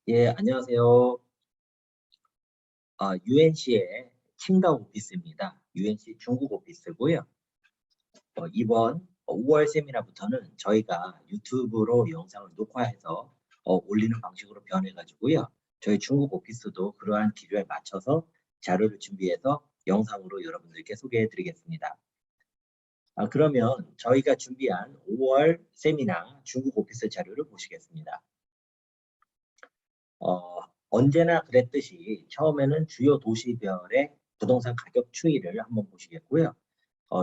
예, 안녕하세요. UNC의 칭다오 오피스입니다. UNC 중국 오피스고요. 이번 5월 세미나부터는 저희가 유튜브로 영상을 녹화해서 올리는 방식으로 변해가지고요. 저희 중국 오피스도 그러한 기조에 맞춰서 자료를 준비해서 영상으로 여러분들께 소개해드리겠습니다. 그러면 저희가 준비한 5월 세미나 중국 오피스 자료를 보시겠습니다. 언제나 그랬듯이 처음에는 주요 도시별의 부동산 가격 추이를 한번 보시겠고요.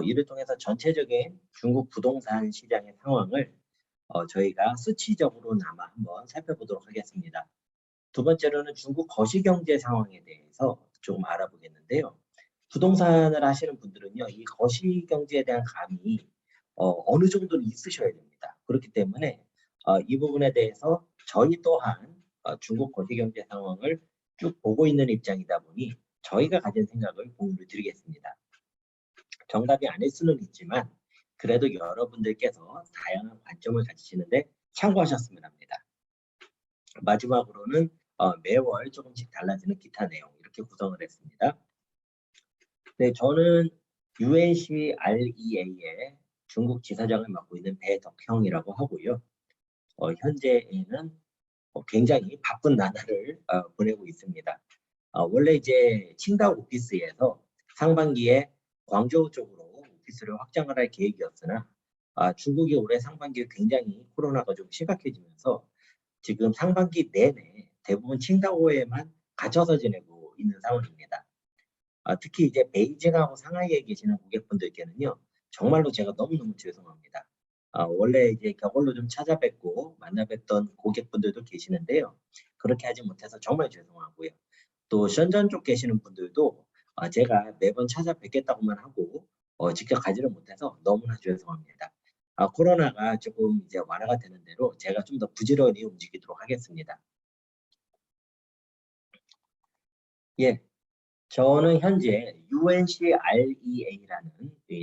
이를 통해서 전체적인 중국 부동산 시장의 상황을 저희가 수치적으로나마 한번 살펴보도록 하겠습니다. 두 번째로는 중국 거시경제 상황에 대해서 조금 알아보겠는데요. 부동산을 하시는 분들은요, 이 거시경제에 대한 감이 어느 정도는 있으셔야 됩니다. 그렇기 때문에 이 부분에 대해서 저희 또한 중국 거시경제 상황을 쭉 보고 있는 입장이다 보니 저희가 가진 생각을 공유를 드리겠습니다. 정답이 아닐 수는 있지만 그래도 여러분들께서 다양한 관점을 가지시는데 참고하셨으면 합니다. 마지막으로는 매월 조금씩 달라지는 기타 내용 이렇게 구성을 했습니다. 네, 저는 UNC REA의 중국 지사장을 맡고 있는 배덕형이라고 하고요. 현재는 굉장히 바쁜 나날을 보내고 있습니다. 원래 이제 칭다오 오피스에서 상반기에 광저우 쪽으로 오피스를 확장을 할 계획이었으나 중국이 올해 상반기에 굉장히 코로나가 좀 심각해지면서 지금 상반기 내내 대부분 칭다오에만 갇혀서 지내고 있는 상황입니다. 특히 이제 베이징하고 상하이에 계시는 고객분들께는요, 정말로 제가 너무너무 죄송합니다. 원래 이제 격언로 좀 찾아뵙고 만나뵙던 고객분들도 계시는데요. 그렇게 하지 못해서 정말 죄송하고요. 또 션전 쪽 계시는 분들도 제가 매번 찾아뵙겠다고만 하고 직접 가지를 못해서 너무나 죄송합니다. 코로나가 조금 이제 완화가 되는 대로 제가 좀 더 부지런히 움직이도록 하겠습니다. 예, 저는 현재 UNC REA라는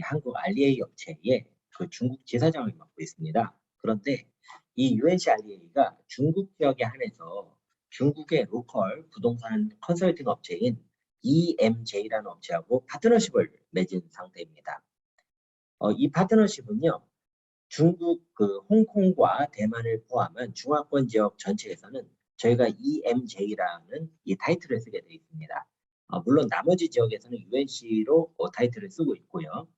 한국 REA 업체의 그 중국 지사장을 맡고 있습니다. 그런데 이 UNC REA가 중국 지역에 한해서 중국의 로컬 부동산 컨설팅 업체인 EMJ라는 업체하고 파트너십을 맺은 상태입니다. 이 파트너십은요, 중국 그 홍콩과 대만을 포함한 중화권 지역 전체에서는 저희가 EMJ라는 이 타이틀을 쓰게 되어 있습니다. 물론 나머지 지역에서는 UNC로 타이틀을 쓰고 있고요.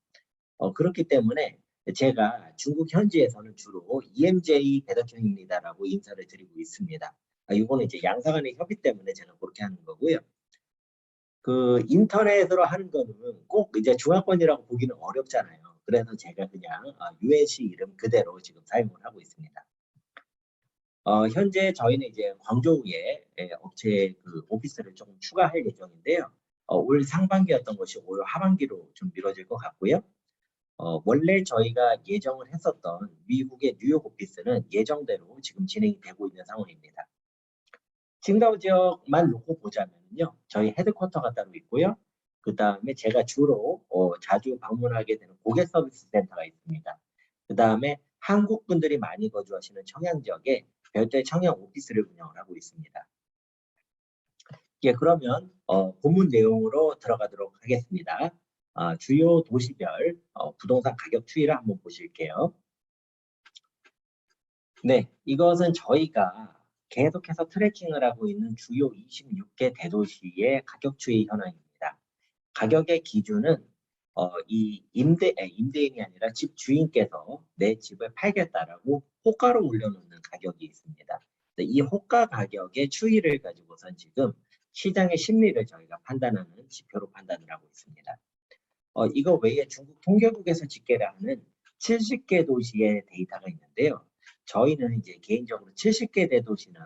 그렇기 때문에 제가 중국 현지에서는 주로 EMJ 배덕형입니다라고 인사를 드리고 있습니다. 이거는 이제 양사 간의 협의 때문에 제가 그렇게 하는 거고요. 그 인터넷으로 하는 거는 꼭 이제 중화권이라고 보기는 어렵잖아요. 그래서 제가 그냥 UNC 이름 그대로 지금 사용을 하고 있습니다. 현재 저희는 이제 광저우에 업체 그 오피스를 조금 추가할 예정인데요. 올 상반기였던 것이 올 하반기로 좀 미뤄질 것 같고요. 원래 저희가 예정을 했었던 미국의 뉴욕 오피스는 예정대로 지금 진행이 되고 있는 상황입니다. 칭다오 지역만 놓고 보자면요. 저희 헤드쿼터가 따로 있고요. 그 다음에 제가 주로 자주 방문하게 되는 고객 서비스 센터가 있습니다. 그 다음에 한국 분들이 많이 거주하시는 청양 지역에 별도의 청양 오피스를 운영을 하고 있습니다. 예, 그러면 본문 내용으로 들어가도록 하겠습니다. 주요 도시별 부동산 가격 추이를 한번 보실게요. 네, 이것은 저희가 계속해서 트래킹을 하고 있는 주요 26개 대도시의 가격 추이 현황입니다. 가격의 기준은 임대인이 아니라 집 주인께서 내 집을 팔겠다라고 호가로 올려놓는 가격이 있습니다. 이 호가 가격의 추이를 가지고선 지금 시장의 심리를 저희가 판단하는 지표로 판단을 하고 있습니다. 이거 외에 중국 통계국에서 집계를 하는 70개 도시의 데이터가 있는데요. 저희는 이제 개인적으로 70개 대도시는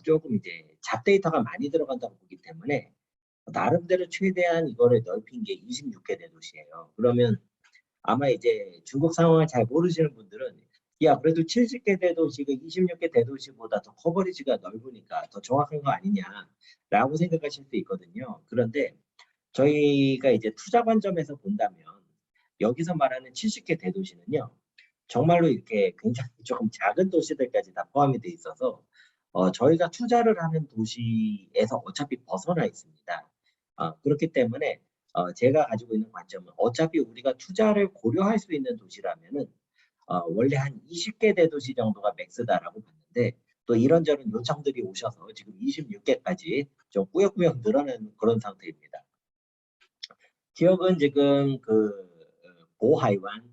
조금 이제 잡데이터가 많이 들어간다고 보기 때문에 나름대로 최대한 이거를 넓힌 게 26개 대도시예요. 그러면 아마 이제 중국 상황을 잘 모르시는 분들은 야, 그래도 70개 대도시가 26개 대도시보다 더 커버리지가 넓으니까 더 정확한 거 아니냐라고 생각하실 수 있거든요. 그런데 저희가 이제 투자 관점에서 본다면 여기서 말하는 70개 대도시는요. 정말로 이렇게 굉장히 조금 작은 도시들까지 다 포함이 돼 있어서 저희가 투자를 하는 도시에서 어차피 벗어나 있습니다. 그렇기 때문에 제가 가지고 있는 관점은 어차피 우리가 투자를 고려할 수 있는 도시라면은 원래 한 20개 대도시 정도가 맥스다라고 봤는데 또 이런저런 요청들이 오셔서 지금 26개까지 좀 꾸역꾸역 늘어나는 그런 상태입니다. 지역은 지금 보하이완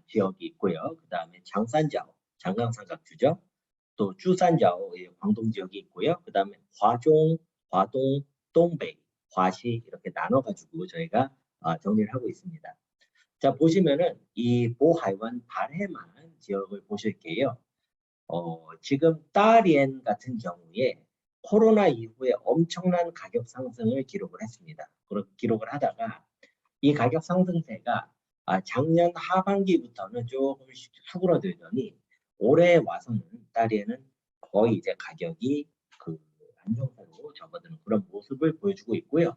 지역이 있고요. 그 다음에 장산자오, 장강삼각주죠. 또 주산자오, 광동 지역이 있고요. 그 다음에 화종, 화동, 동베이, 화시 이렇게 나눠가지고 저희가 정리를 하고 있습니다. 자, 보시면은 이 보하이완 발해만 지역을 보실게요. 지금 따리엔 같은 경우에 코로나 이후에 엄청난 가격 상승을 기록을 했습니다. 기록을 하다가 이 가격 상승세가 작년 하반기부터는 조금 수그러들더니 올해 와서는 딸에는 거의 이제 가격이 안정세로 접어드는 그런 모습을 보여주고 있고요.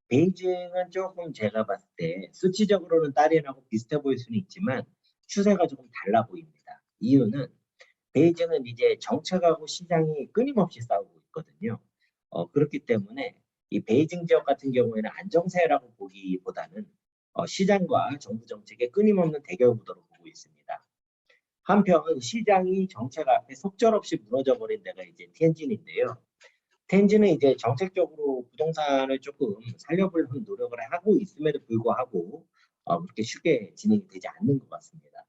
베이징은 조금 제가 봤을 때 수치적으로는 딸이하고 비슷해 보일 수는 있지만 추세가 조금 달라 보입니다. 이유는 베이징은 이제 정책하고 시장이 끊임없이 싸우고 있거든요. 그렇기 때문에 이 베이징 지역 같은 경우에는 안정세라고 보기보다는 시장과 정부 정책의 끊임없는 대결 구도로 보고 있습니다. 한편 시장이 정책 앞에 속절없이 무너져 버린 데가 이제 텐진인데요. 텐진은 이제 정책적으로 부동산을 조금 살려보려는 노력을 하고 있음에도 불구하고 그렇게 쉽게 진행이 되지 않는 것 같습니다.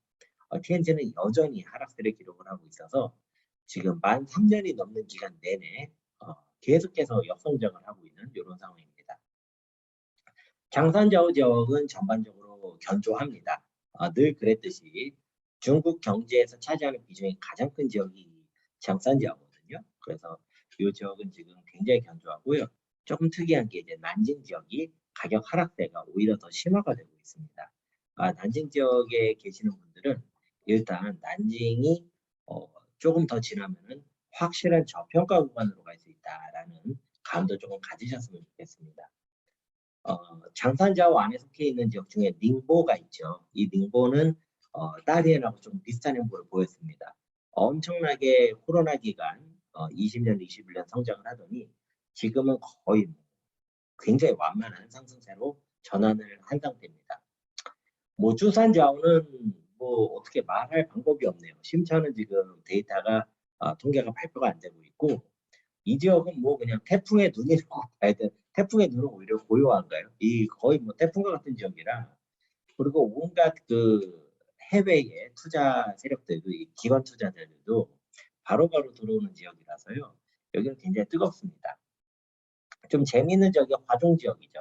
TNG는 여전히 하락세를 기록을 하고 있어서 지금 만 3년이 넘는 기간 내내 계속해서 역성장을 하고 있는 이런 상황입니다. 장산자오 지역은 전반적으로 견조합니다. 늘 그랬듯이 중국 경제에서 차지하는 비중이 가장 큰 지역이 장산자오거든요. 그래서 이 지역은 지금 굉장히 견조하고요. 조금 특이한 게 이제 난징 지역이 가격 하락세가 오히려 더 심화가 되고 있습니다. 난징 지역에 계시는 분들은 일단 난징이 조금 더 지나면은 확실한 저평가 구간으로 갈 수 있다라는 감도 조금 가지셨으면 좋겠습니다. 장산자오 안에 속해 있는 지역 중에 닝보가 있죠. 이 닝보는 따리엔하고 좀 비슷한 형태를 보였습니다. 엄청나게 코로나 기간 20년, 21년 성장을 하더니 지금은 거의 굉장히 완만한 상승세로 전환을 한 상태입니다. 주산자오는 어떻게 말할 방법이 없네요. 심처는 지금 데이터가 통계가 발표가 안 되고 있고 이 지역은 그냥 태풍의 눈이라고 봐야 돼. 태풍의 눈은 오히려 고요한가요? 이 거의 태풍과 같은 지역이라 그리고 온갖 해외의 투자 세력들도 이 기관 투자자들도 바로바로 들어오는 지역이라서요. 여기는 굉장히 뜨겁습니다. 좀 재미있는 지역이 화종 지역이죠.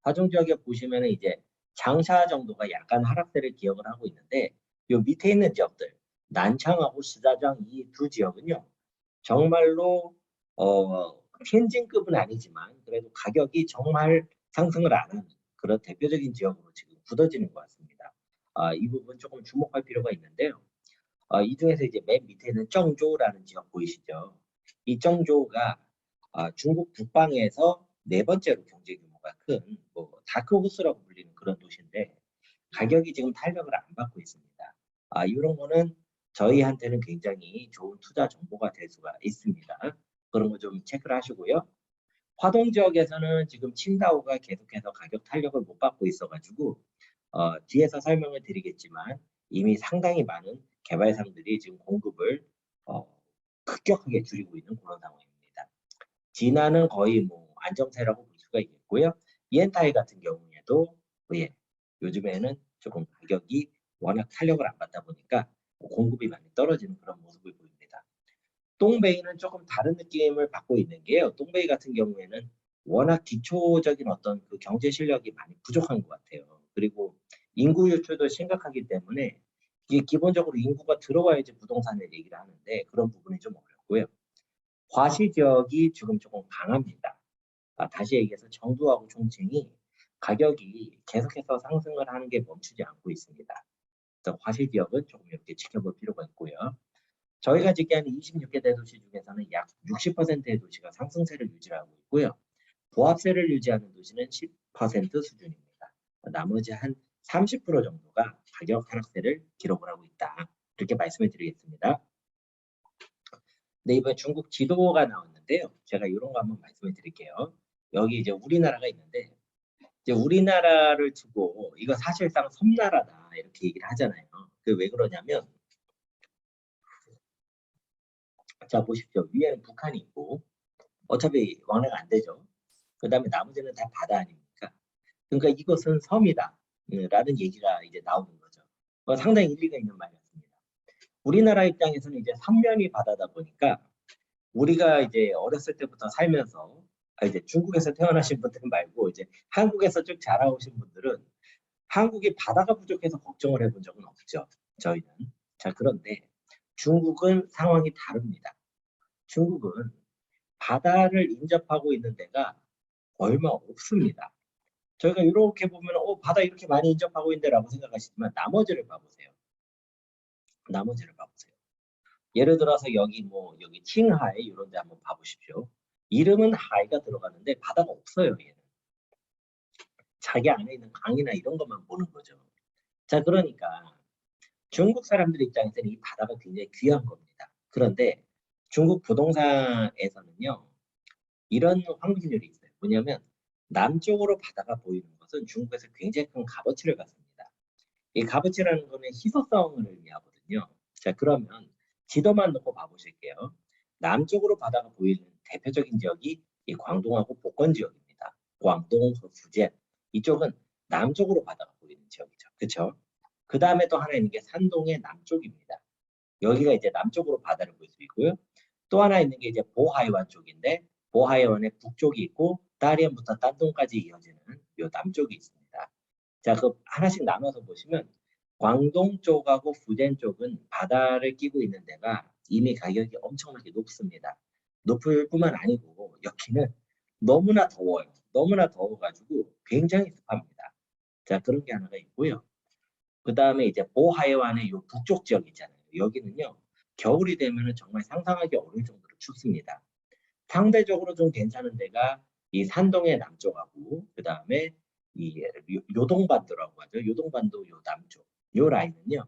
화종 지역에 보시면은 이제 장샤 정도가 약간 하락세를 기억을 하고 있는데 요 밑에 있는 지역들 난창하고 시자장 이 두 지역은요. 정말로 텐진급은 아니지만 그래도 가격이 정말 상승을 안 하는 그런 대표적인 지역으로 지금 굳어지는 것 같습니다. 이 부분 조금 주목할 필요가 있는데요. 이 중에서 이제 맨 밑에는 정조라는 지역 보이시죠? 이 정조가 중국 북방에서 네 번째로 경제 규모가 큰 다크호스라고 불리는 그런 도시인데 가격이 지금 탄력을 안 받고 있습니다. 이런 거는 저희한테는 굉장히 좋은 투자 정보가 될 수가 있습니다. 그런 거 좀 체크를 하시고요. 화동 지역에서는 지금 칭다오가 계속해서 가격 탄력을 못 받고 있어가지고 뒤에서 설명을 드리겠지만 이미 상당히 많은 개발상들이 지금 공급을 급격하게 줄이고 있는 그런 상황입니다. 진화는 거의 안정세라고 볼 수가 있겠고요. 이엔타이 같은 경우에도 요즘에는 조금 가격이 워낙 탄력을 안 받다 보니까 공급이 많이 떨어지는 그런 모습을 보입니다. 똥베이는 조금 다른 느낌을 받고 있는 게요. 똥베이 같은 경우에는 워낙 기초적인 어떤 경제 실력이 많이 부족한 것 같아요. 그리고 인구 유출도 심각하기 때문에 이게 기본적으로 인구가 들어와야지 부동산을 얘기를 하는데 그런 부분이 좀 어렵고요. 과시 지역이 지금 조금 강합니다. 다시 얘기해서 정부하고 총칭이 가격이 계속해서 상승을 하는 게 멈추지 않고 있습니다. 그래서 과시 지역은 조금 이렇게 지켜볼 필요가 있고요. 저희가 집계하는 26개 대도시 중에서는 약 60%의 도시가 상승세를 유지하고 있고요. 보합세를 유지하는 도시는 10% 수준입니다. 나머지 한 30% 정도가 가격 하락세를 기록을 하고 있다. 이렇게 말씀을 드리겠습니다. 네, 이번에 중국 지도가 나왔는데요. 제가 이런 거 한번 말씀을 드릴게요. 여기 이제 우리나라가 있는데, 이제 우리나라를 두고 이거 사실상 섬나라다 이렇게 얘기를 하잖아요. 그 왜 그러냐면, 자 보십시오. 위에는 북한이 있고, 어차피 왕래가 안 되죠. 그 다음에 나머지는 다 바다 아닙니까? 그러니까 이것은 섬이다. 라는 얘기가 이제 나오는 거죠. 상당히 일리가 있는 말 같습니다. 우리나라 입장에서는 이제 삼면이 바다다 보니까 우리가 이제 어렸을 때부터 살면서 이제 중국에서 태어나신 분들 말고 이제 한국에서 쭉 자라오신 분들은 한국이 바다가 부족해서 걱정을 해본 적은 없죠. 저희는. 자, 그런데 중국은 상황이 다릅니다. 중국은 바다를 인접하고 있는 데가 얼마 없습니다. 저희가 이렇게 보면 바다 이렇게 많이 인접하고 있는데라고 생각하시지만 나머지를 봐보세요. 나머지를 봐보세요. 예를 들어서 여기 여기 칭하이 이런 데 한번 봐보십시오. 이름은 하이가 들어가는데 바다가 없어요. 얘는. 자기 안에 있는 강이나 이런 것만 보는 거죠. 자, 그러니까 중국 사람들 입장에서는 이 바다가 굉장히 귀한 겁니다. 그런데 중국 부동산에서는요. 이런 확률이 있어요. 뭐냐면 남쪽으로 바다가 보이는 것은 중국에서 굉장히 큰 값어치를 갖습니다. 이 값어치라는 거는 희소성을 의미하거든요. 자, 그러면 지도만 놓고 봐보실게요. 남쪽으로 바다가 보이는 대표적인 지역이 이 광동하고 복건 지역입니다. 광동, 후젠 이쪽은 남쪽으로 바다가 보이는 지역이죠. 그렇죠? 그 다음에 또 하나 있는 게 산동의 남쪽입니다. 여기가 이제 남쪽으로 바다를 볼 수 있고요. 또 하나 있는 게 이제 보하이완 쪽인데 보하이완의 북쪽이 있고 다리안부터 딴동까지 이어지는 요 남쪽이 있습니다. 자, 그 하나씩 나눠서 보시면 광동 쪽하고 후젠 쪽은 바다를 끼고 있는 데가 이미 가격이 엄청나게 높습니다. 높을 뿐만 아니고 여기는 너무나 더워요. 너무나 더워가지고 굉장히 습합니다. 자, 그런 게 하나가 있고요. 그 다음에 이제 보하이완의 요 북쪽 지역 있잖아요. 여기는요, 겨울이 되면은 정말 상상하기 어려울 정도로 춥습니다. 상대적으로 좀 괜찮은 데가 이 산동의 남쪽하고 그 다음에 이 요동반도라고 하죠. 요동반도 요 남쪽 요 라인은요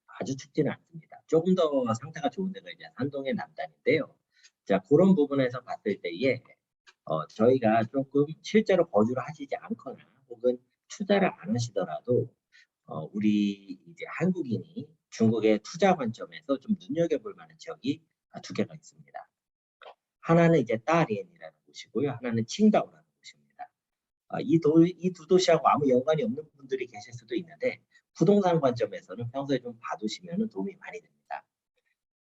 아주 춥지는 않습니다. 조금 더 상태가 좋은 데가 이제 산동의 남단인데요. 자, 그런 부분에서 봤을 때에 저희가 조금 실제로 거주를 하시지 않거나 혹은 투자를 안 하시더라도 우리 이제 한국인이 중국의 투자 관점에서 좀 눈여겨볼 만한 지역이 두 개가 있습니다. 하나는 이제 따리엔이라는 곳이고요. 하나는 칭다오라는 곳입니다. 이 두 도시하고 아무 연관이 없는 분들이 계실 수도 있는데 부동산 관점에서는 평소에 좀 봐두시면 도움이 많이 됩니다.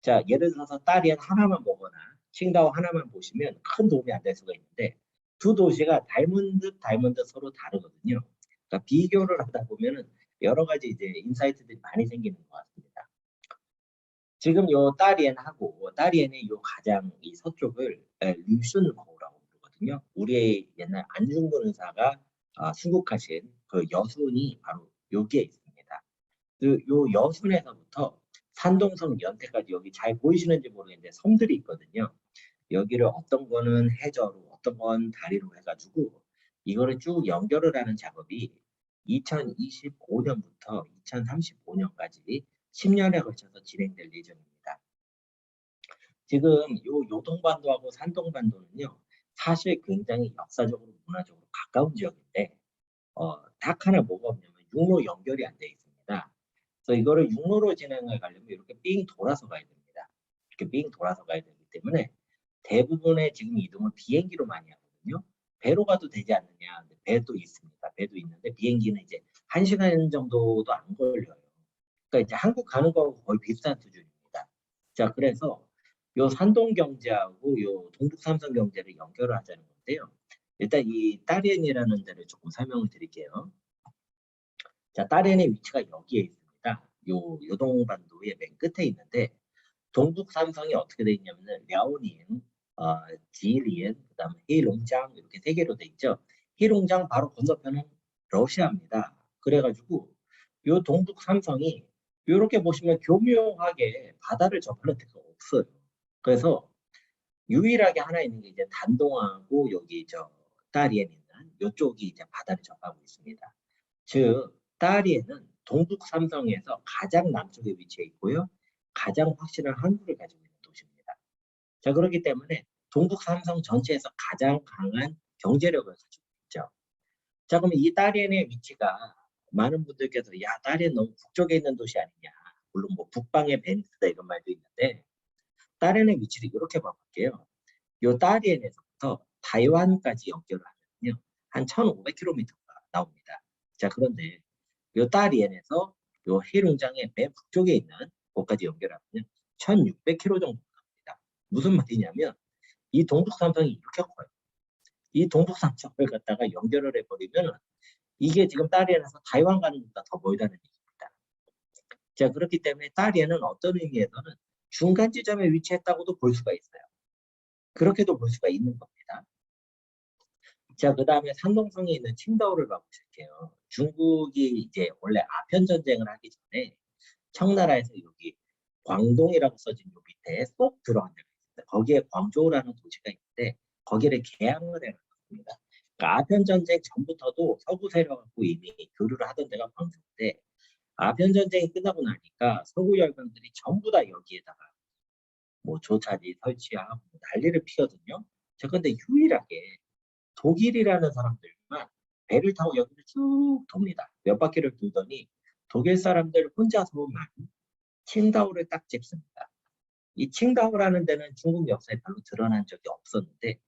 자, 예를 들어서 따리엔 하나만 보거나 칭다오 하나만 보시면 큰 도움이 안 될 수가 있는데 두 도시가 닮은 듯 서로 다르거든요. 그러니까 비교를 하다 보면은 여러 가지 이제 인사이트들이 많이 생기는 것 같습니다. 지금 요 따리엔하고 따리엔의 요 가장 이 서쪽을 류순호라고 부르거든요. 우리의 옛날 안중근 의사가 수국하신 그 여순이 바로 여기에 있습니다. 그 요 여순에서부터 산동성 연태까지 여기 잘 보이시는지 모르겠는데 섬들이 있거든요. 여기를 어떤 거는 해저로 어떤 건 다리로 해가지고 이거를 쭉 연결을 하는 작업이 2025년부터 2035년까지 10년에 걸쳐서 진행될 예정입니다. 지금 요 요동반도하고 산동반도는요, 사실 굉장히 역사적으로 문화적으로 가까운 지역인데, 딱 하나 뭐가 없냐면 육로 연결이 안 돼 있습니다. 그래서 이거를 육로로 진행을 가려면 이렇게 삥 돌아서 가야 됩니다. 이렇게 삥 돌아서 가야 되기 때문에 대부분의 지금 이동을 비행기로 많이 하거든요. 배로 가도 되지 않느냐. 배도 있습니다. 배도 있는데 비행기는 이제 1시간 정도도 안 걸려요. 그러니까 이제 한국 가는 거하고 거의 비슷한 수준입니다. 자, 그래서 요 산동 경제하고 요 동북 삼성 경제를 연결을 하자는 건데요. 일단 이 따리엔이라는 데를 조금 설명을 드릴게요. 자, 따렌의 위치가 여기에 있습니다. 요 요동반도의 맨 끝에 있는데 동북 삼성이 어떻게 되어 있냐면은 랴오닝, 지리엔, 그다음에 헤이롱장 이렇게 세 개로 돼 있죠. 헤이롱장 바로 건너편은 러시아입니다. 그래가지고 요 동북 삼성이 이렇게 보시면 교묘하게 바다를 접하는 데가 없어요. 그래서 유일하게 하나 있는 게 이제 단동하고 여기 저 따리엔 있는 이쪽이 이제 바다를 접하고 있습니다. 즉 따리에는 동북 삼성에서 가장 남쪽에 위치해 있고요. 가장 확실한 항구를 가지고 있는 도시입니다. 자, 그렇기 때문에 동북 삼성 전체에서 가장 강한 경제력을 가지고 있죠. 자, 그러면 이 다롄의 위치가 많은 분들께서 야, 다롄 너무 북쪽에 있는 도시 아니냐. 물론 뭐 북방의 베니스다 이런 말도 있는데 다롄의 위치를 이렇게 봐볼게요. 요 다롄에서부터 타이완까지 연결을 하면요. 한 1500km가 나옵니다. 자, 그런데 요 다롄에서 요 해룡장의 맨 북쪽에 있는 곳까지 연결하면 1600km 정도 나옵니다. 무슨 말이냐면 이 동북삼성이 이렇게 커요. 이 동북삼성을 갖다가 연결을 해버리면 이게 지금 다롄에서 타이완 가는 것보다 더 멀다는 얘기입니다. 자, 그렇기 때문에 다롄은 어떤 의미에서는 중간 지점에 위치했다고도 볼 수가 있어요. 그렇게도 볼 수가 있는 겁니다. 자, 그 다음에 산동성에 있는 칭다오를 봐보실게요. 중국이 이제 원래 아편 전쟁을 하기 전에 청나라에서 여기 광동이라고 써진 요 밑에 쏙 들어간 데가 있습니다. 거기에 광저우라는 도시가 있는데 거기를 개항을 해놨습니다. 그러니까 아편 전쟁 전부터도 서구 세력하고 이미 교류를 하던 데가 광저우인데 아편 전쟁이 끝나고 나니까 서구 열강들이 전부 다 여기에다가 뭐 조차지 설치하고 난리를 피거든요. 저 근데 유일하게 독일이라는 사람들만 배를 타고 여기를 쭉 돕니다. 몇 바퀴를 돌더니 독일 사람들 혼자서만 칭다오를 딱 찍습니다. 이 칭다오라는 데는 중국 역사에 별로 드러난 적이 없었는데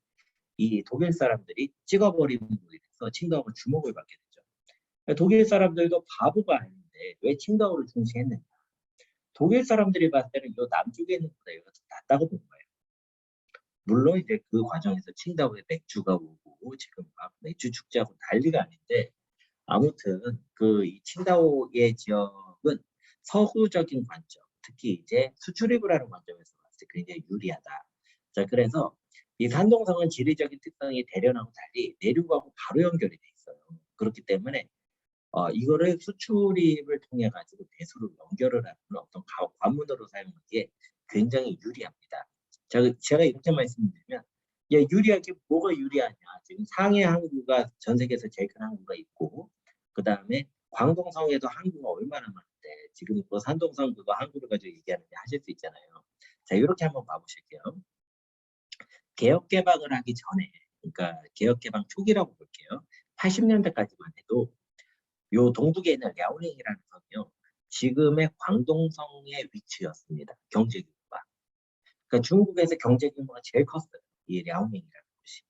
이 독일 사람들이 찍어버리는 거에 대해서 칭다오가 주목을 받게 되죠. 독일 사람들도 바보가 아닌데 왜 칭다오를 중시했느냐. 독일 사람들이 봤을 때는 이 남쪽에 있는 것보다 여기가 더 낫다고 본 거예요. 물론 이제 그 과정에서 칭다오에 맥주가 오고 지금 막 맥주 축제하고 난리가 아닌데 아무튼 그 이 칭다오의 지역은 서구적인 관점, 특히 이제 수출입을 하는 관점에서 봤을 때 굉장히 유리하다. 자, 그래서 이 산동성은 지리적인 특성이 대련하고 달리 내륙하고 바로 연결이 돼 있어요. 그렇기 때문에 이거를 수출입을 통해 가지고 대수로 연결을 하는 어떤 관문으로 사용하기에 굉장히 유리합니다. 자, 제가 이렇게 말씀드리면 유리할 게 뭐가 유리하냐. 지금 상해 항구가 전 세계에서 제일 큰 항구가 있고 그 다음에 광동성에도 항구가 얼마나 많은데 지금 그 산동성 그거 항구를 가지고 얘기하는데 하실 수 있잖아요. 자, 이렇게 한번 봐보실게요. 개혁 개방을 하기 전에 그러니까 개혁 개방 초기라고 볼게요. 80년대까지만 해도 요 동북에 있는 랴오닝이라는 섬이요. 지금의 광동성의 위치였습니다. 경제 규모가. 그러니까 중국에서 경제 규모가 제일 컸어요. 이 랴오닝이라는 곳이.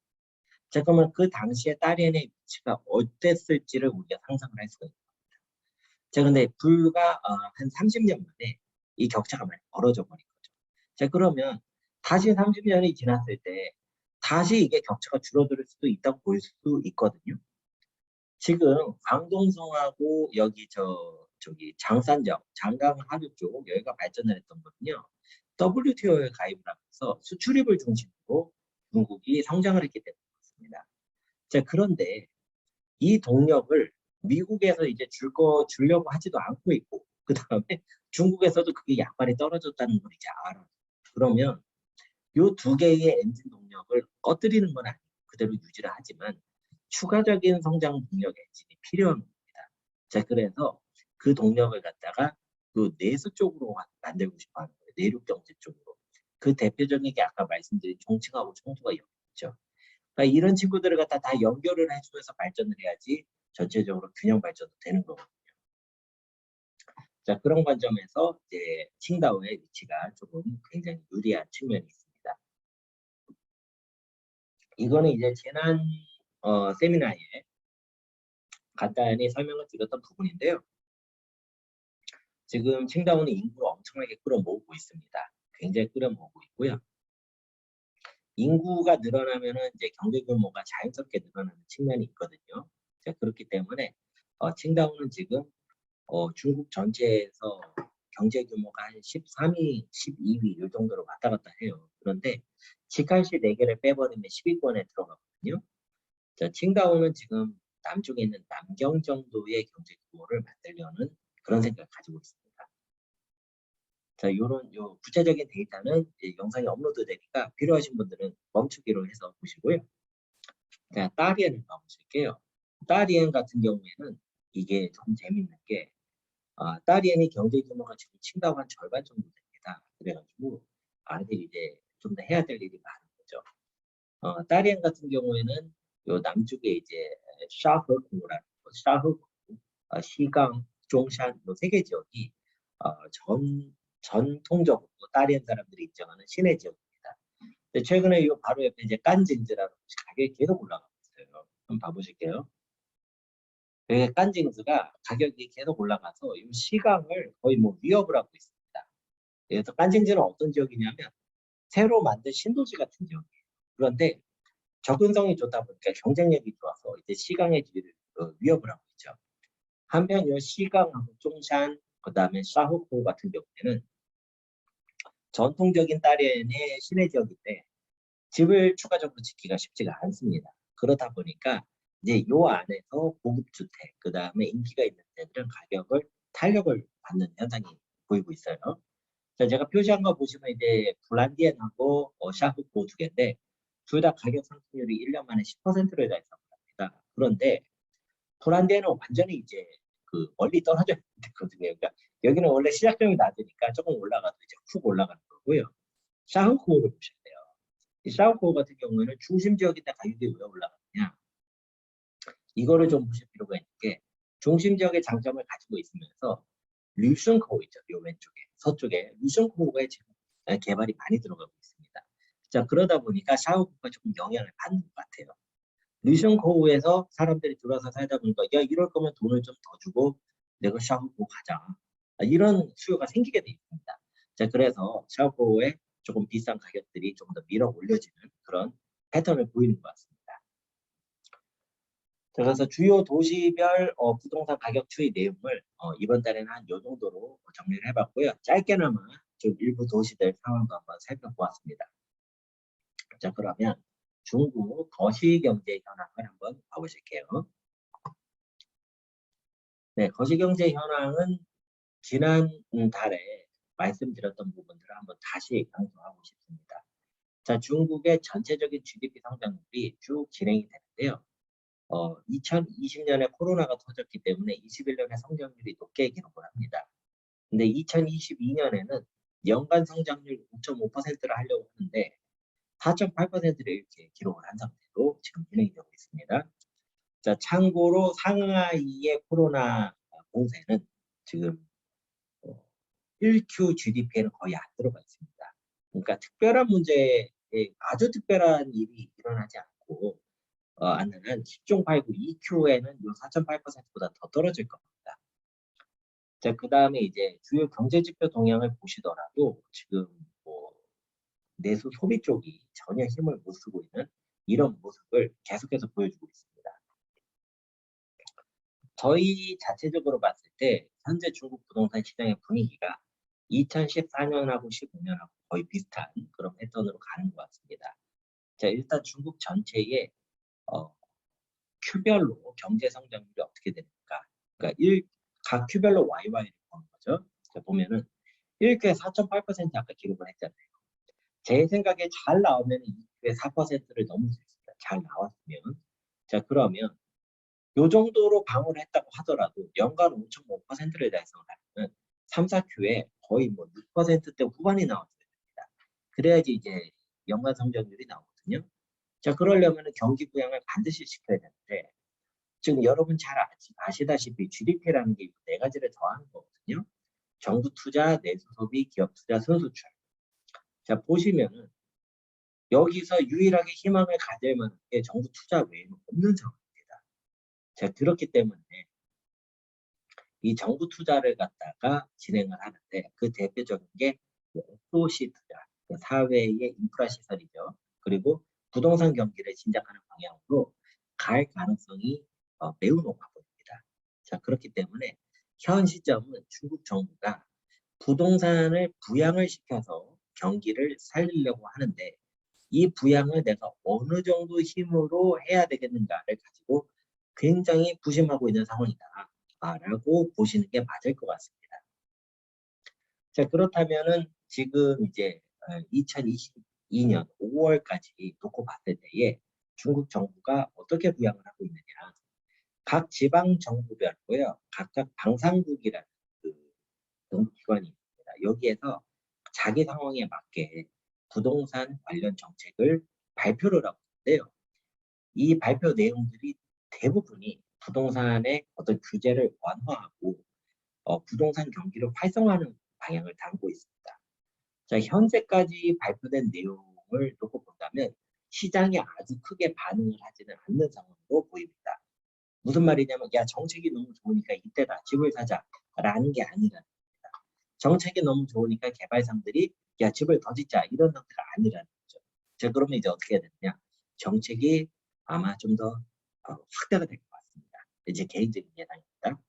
자, 그러면 그 당시에 다롄의 위치가 어땠을지를 우리가 상상을 할 수가 있습니다. 자, 근데 불과 한 30년 만에 이 격차가 많이 벌어져 버린 거죠. 자, 그러면 다시 30년이 지났을 때 다시 이게 격차가 줄어들 수도 있다고 볼 수 있거든요. 지금 광동성하고 여기 저기 장산적, 장강 하류 쪽 여기가 발전을 했던 거는요. WTO에 가입을 하면서 수출입을 중심으로 중국이 성장을 했기 때문입니다. 자, 그런데 이 동력을 미국에서 이제 주려고 하지도 않고 있고, 그 다음에 중국에서도 그게 약발이 떨어졌다는 걸 이제 알아. 그러면 요 두 개의 엔진 동력을 꺼뜨리는 건 아니고 그대로 유지를 하지만 추가적인 성장 동력 엔진이 필요한 겁니다. 자, 그래서 그 동력을 갖다가 그 내수 쪽으로 만들고 싶어 하는 거예요. 내륙 경제 쪽으로. 그 대표적인 게 아까 말씀드린 종칭하고 청두가 있죠. 그러니까 이런 친구들을 갖다 다 연결을 해주면서 발전을 해야지 전체적으로 균형 발전도 되는 거거든요. 자, 그런 관점에서 이제 칭다오의 위치가 조금 굉장히 유리한 측면이 있습니다. 이거는 이제 지난 세미나에 간단히 설명을 드렸던 부분인데요. 지금 칭다오는 인구를 엄청나게 끌어모으고 있습니다. 굉장히 끌어모으고 있고요. 인구가 늘어나면은 이제 경제 규모가 자연스럽게 늘어나는 측면이 있거든요. 자, 그렇기 때문에 칭다오는 지금 중국 전체에서 경제 규모가 한 13위, 12위 이 정도로 왔다 갔다 해요. 그런데 치칸시 4개를 빼버리면 10위권에 들어가거든요. 자, 칭다오는 지금 남쪽에 있는 남경 정도의 경제 규모를 만들려는 그런 생각을 가지고 있습니다. 자, 요 구체적인 데이터는 영상이 업로드 되니까 필요하신 분들은 멈추기로 해서 보시고요. 자, 다롄을 봐보실게요. 다롄 같은 경우에는 이게 좀 재밌는 게 다롄이 경제 규모가 지금 칭다오 한 절반 정도 됩니다. 그래가지고 아이들이 이제 좀 더 해야 될 일이 많은 거죠. 다리안 같은 경우에는 요 남쪽에 이제 샤흐구라는 샤흐구, 시강, 종산 요 세 개 지역이 전통적으로 다리안 사람들이 인정하는 시내 지역입니다. 근데 최근에 이 바로 옆에 이제 깐징즈라는 가격이 계속 올라가고 있어요. 한번 봐보실게요. 그 깐징스가 가격이 계속 올라가서 이 시강을 거의 뭐 위협을 하고 있습니다. 그래서 깐징스는 어떤 지역이냐면 새로 만든 신도시 같은 지역이에요. 그런데 접근성이 좋다 보니까 경쟁력이 좋아서 이제 시강의 지위를 위협을 하고 있죠. 한편 이 시강하고 쫑산, 그다음에 샤후코 같은 경우에는 전통적인 다리안의 시내 지역인데 집을 추가적으로 짓기가 쉽지가 않습니다. 그렇다 보니까 이제 요 안에서 고급 주택, 그 다음에 인기가 있는 데들은 가격을 탄력을 받는 현상이 보이고 있어요. 자, 제가 표시한 거 보시면 이제 블란디엔하고 샤흐코 두 개인데 둘 다 가격 상승률이 1년 만에 10%를 달성을 합니다. 그런데 블란디엔은 완전히 이제 그 멀리 떨어져 있거든요. 그러니까 여기는 원래 시작점이 낮으니까 조금 올라가도 이제 훅 올라가는 거고요. 샤흐코를 보셔야 돼요. 이 샤오코어 같은 경우에는 중심 지역인데 가격이 왜 올라가느냐? 이거를 좀 보실 필요가 있는 게 중심 지역의 장점을 가지고 있으면서 류슌코어 있죠. 요 왼쪽에 서쪽에 류슌코어가 지금 개발이 많이 들어가고 있습니다. 자, 그러다 보니까 샤오코가 조금 영향을 받는 것 같아요. 류슌코어에서 사람들이 들어와서 살다 보니까 야, 이럴 거면 돈을 좀 더 주고 내가 샤오코어 가자. 이런 수요가 생기게 돼 있습니다. 자, 그래서 샤오코어의 조금 비싼 가격들이 좀 더 밀어 올려지는 그런 패턴을 보이는 것 같습니다. 자, 그래서 주요 도시별 부동산 가격 추이 내용을 이번 달에는 한 요 정도로 정리를 해봤고요. 짧게나마 좀 일부 도시들 상황도 한번 살펴보았습니다. 자, 그러면 중국 거시경제 현황을 한번 봐보실게요. 네, 거시경제 현황은 지난 달에 말씀드렸던 부분들을 한번 다시 강조하고 싶습니다. 자, 중국의 전체적인 GDP 성장률이 쭉 진행이 되는데요. 2020년에 코로나가 터졌기 때문에 21년에 성장률이 높게 기록을 합니다. 근데 2022년에는 연간 성장률 5.5%를 하려고 하는데 4.8%를 이렇게 기록을 한 상태로 지금 진행이 되고 있습니다. 자, 참고로 상하이의 코로나 공세는 지금 1Q GDP에는 거의 안 들어가 있습니다. 그러니까 특별한 문제에 아주 특별한 일이 일어나지 않고 않는 10종 8구 2Q에는 요 4.8%보다 더 떨어질 겁니다. 자, 그 다음에 이제 주요 경제 지표 동향을 보시더라도 지금 뭐 내수 소비 쪽이 전혀 힘을 못 쓰고 있는 이런 모습을 계속해서 보여주고 있습니다. 저희 자체적으로 봤을 때 현재 중국 부동산 시장의 분위기가 2014년하고 15년하고 거의 비슷한 그런 패턴으로 가는 것 같습니다. 자, 일단 중국 전체의 큐별로 경제 성장률이 어떻게 되는가? 그러니까 각 큐별로 YY를 보는 거죠. 자, 보면은 1큐에 4.8% 아까 기록을 했잖아요. 제 생각에 잘 나오면 2큐에 4%를 넘을 수 있습니다. 잘 나왔으면. 자, 그러면 요 정도로 방어를 했다고 하더라도 연간 5.5%를 달성하면 3, 4큐에 거의 뭐 6%대 후반이 나왔어야 됩니다. 그래야지 이제 연간 성장률이 나오거든요. 자, 그러려면 경기 부양을 반드시 시켜야 되는데 지금 여러분 잘 아시다시피 GDP라는 게 네 가지를 더하는 거거든요. 정부 투자, 내수 소비, 기업 투자, 순수출. 자, 보시면은 여기서 유일하게 희망을 가질 만한 게 정부 투자 외에는 없는 상황입니다. 자, 그렇기 때문에 이 정부 투자를 갖다가 진행을 하는데 그 대표적인 게 SOC 투자, 그 사회의 인프라 시설이죠. 그리고 부동산 경기를 진작하는 방향으로 갈 가능성이 매우 높아 보입니다. 자, 그렇기 때문에 현 시점은 중국 정부가 부동산을 부양을 시켜서 경기를 살리려고 하는데 이 부양을 내가 어느 정도 힘으로 해야 되겠는가를 가지고 굉장히 부심하고 있는 상황이다. 라고 보시는 게 맞을 것 같습니다. 자, 그렇다면은 지금 이제 2022년 5월까지 놓고 봤을 때에 중국 정부가 어떻게 부양을 하고 있느냐. 각 지방 정부별로요. 각각 방산국이라는 그 정부기관이 있습니다. 여기에서 자기 상황에 맞게 부동산 관련 정책을 발표를 하고 있는데요. 이 발표 내용들이 대부분이 부동산의 어떤 규제를 완화하고 부동산 경기를 활성화하는 방향을 담고 있습니다. 자, 현재까지 발표된 내용을 놓고 본다면 시장이 아주 크게 반응을 하지는 않는 상황으로 보입니다. 무슨 말이냐면 야 정책이 너무 좋으니까 이때다 집을 사자라는 게 아니라 정책이 너무 좋으니까 개발상들이 야 집을 더 짓자 이런 상태가 아니라는 거죠. 자 그러면 이제 어떻게 해야 되느냐 정책이 아마 좀 더 확대가 될 것 같습니다. 이제 개인적인 예상입니다.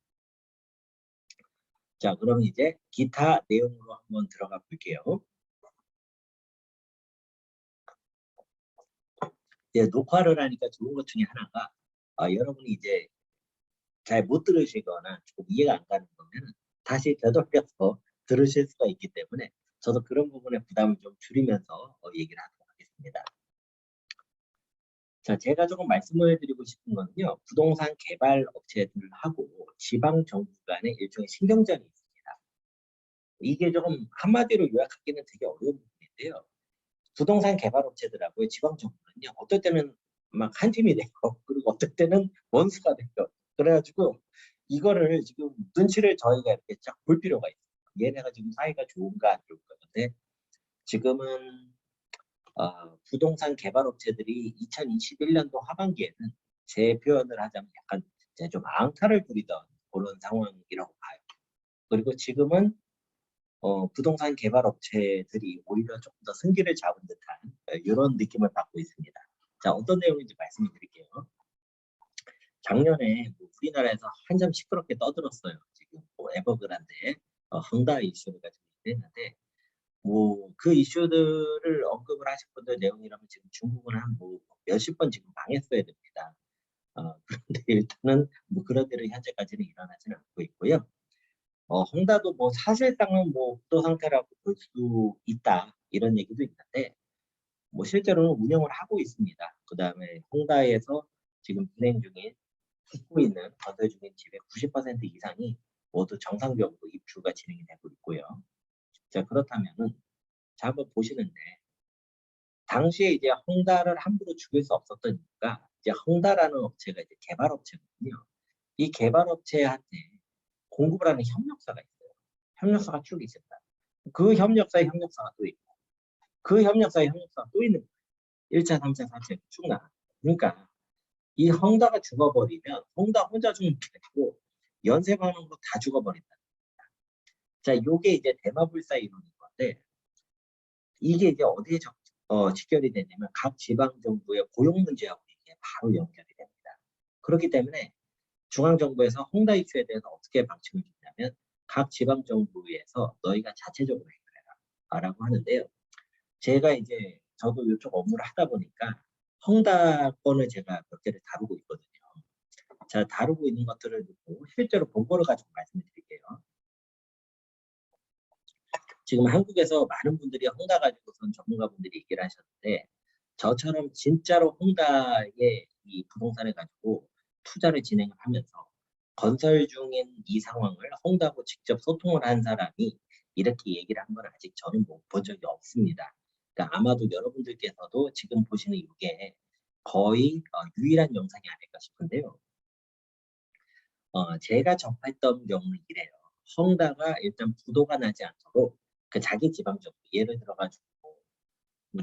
자 그럼 이제 기타 내용으로 한번 들어가 볼게요. 이제 녹화를 하니까 좋은 것 중에 하나가 여러분이 이제 잘 못 들으시거나 조금 이해가 안 가는 거면 다시 되돌려서 들으실 수가 있기 때문에 저도 그런 부분에 부담을 좀 줄이면서 얘기를 하도록 하겠습니다. 자, 제가 조금 말씀을 드리고 싶은 거는요. 부동산 개발 업체들하고 지방 정부 간의 일종의 신경전이 있습니다. 이게 조금 한마디로 요약하기는 되게 어려운 부분인데요. 부동산 개발 업체들하고 지방 정부는요. 어떨 때는 막 한 팀이 되고 그리고 어떨 때는 원수가 되고 그래가지고 이거를 지금 눈치를 저희가 이렇게 쫙 볼 필요가 있어요. 얘네가 지금 사이가 좋은가 안 좋은가. 근데 지금은 부동산 개발 업체들이 2021년도 하반기에는 제 표현을 하자면 약간 좀 앙탈을 부리던 그런 상황이라고 봐요. 그리고 지금은 부동산 개발 업체들이 오히려 조금 더 승기를 잡은 듯한 이런 느낌을 받고 있습니다. 자, 어떤 내용인지 말씀을 드릴게요. 작년에 우리나라에서 한참 시끄럽게 떠들었어요. 지금 에버그란데 헝다 이슈가 좀 있는데 그 이슈들을 언급을 하신 분들 내용이라면 지금 중국은 한 몇십 번 지금 망했어야 됩니다. 그런데 일단은 그런 일은 현재까지는 일어나지는 않고 있고요. 헝다도 사실상은 부도 상태라고 볼 수 있다 이런 얘기도 있는데 실제로는 운영을 하고 있습니다. 그 다음에 헝다에서 지금 진행 중인 짓고 있는 건설 중인 집의 90% 이상이 모두 정상적으로 입주가 진행이 되고 있고요. 자 그렇다면은 자 한번 보시는데 당시에 이제 헝다를 함부로 죽일 수 없었던 이유가 이제 헝다라는 업체가 이제 개발업체거든요. 이 개발업체한테 공급을 하는 협력사가 있어요. 협력사가 쭉 있습니다. 그 협력사의 협력사가 또 있고 그 협력사의 협력사가 또 있는 거예요. 1차, 3차, 4차 쭉 나가. 그러니까 이 헝다가 죽어버리면 헝다 혼자 죽는 게 아니고 연쇄 반응으로 다 죽어버린다. 자, 요게 이제 대마불사 이론인 건데 이게 이제 어디에 직결이 되냐면 각 지방 정부의 고용 문제하고 이게 바로 연결이 됩니다. 그렇기 때문에 중앙 정부에서 헝다 이슈에 대해서 어떻게 방침을 줬냐면 각 지방 정부에서 너희가 자체적으로 해결해라 라고 하는데요. 제가 이제 저도 이쪽 업무를 하다 보니까 헝다 건을 제가 몇 개를 다루고 있거든요. 자, 다루고 있는 것들을 놓고 실제로 본 거를 가지고 말씀을 드릴게요. 지금 한국에서 많은 분들이 헝다 가지고선 전문가분들이 얘기를 하셨는데 저처럼 진짜로 헝다의 이 부동산을 가지고 투자를 진행을 하면서 건설 중인 이 상황을 헝다하고 직접 소통을 한 사람이 이렇게 얘기를 한 건 아직 저는 본 적이 없습니다. 그러니까 아마도 여러분들께서도 지금 보시는 이게 거의 유일한 영상이 아닐까 싶은데요. 제가 접했던 경우는 이래요. 헝다가 일단 부도가 나지 않도록 그 자기 지방적으로 예를 들어가지고